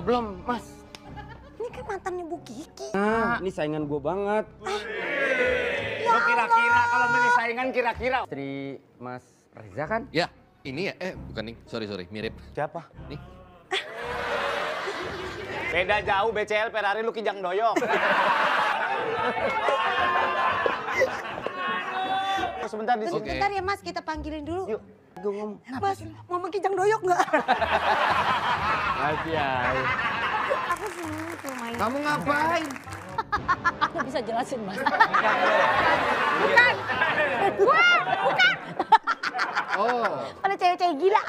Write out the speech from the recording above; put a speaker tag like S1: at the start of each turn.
S1: belum, Mas.
S2: Ini kan mantannya Bu Kiki.
S1: Nah, ini saingan gue banget.
S3: Lo kira-kira kalau milih saingan kira-kira.
S1: Istri Mas Reza kan?
S4: Ya, ini ya. Bukan nih. Sorry, mirip.
S3: Siapa?
S4: Nih.
S3: Beda jauh BCL Ferrari lu Kijang Doyong. Sebentar di sini.
S2: Sebentar ya Mas, kita panggilin dulu.
S3: Yuk.
S1: Gue ngomong.
S2: Mas, ngomong Kijang Doyok nggak?
S1: Mas ya.
S2: Aku seneng tuh main.
S1: Kamu ngapain?
S5: Aku bisa jelasin, Mas.
S2: Bukan. Wah, bukan.
S1: Oh.
S2: Pada cewek-cewek gila.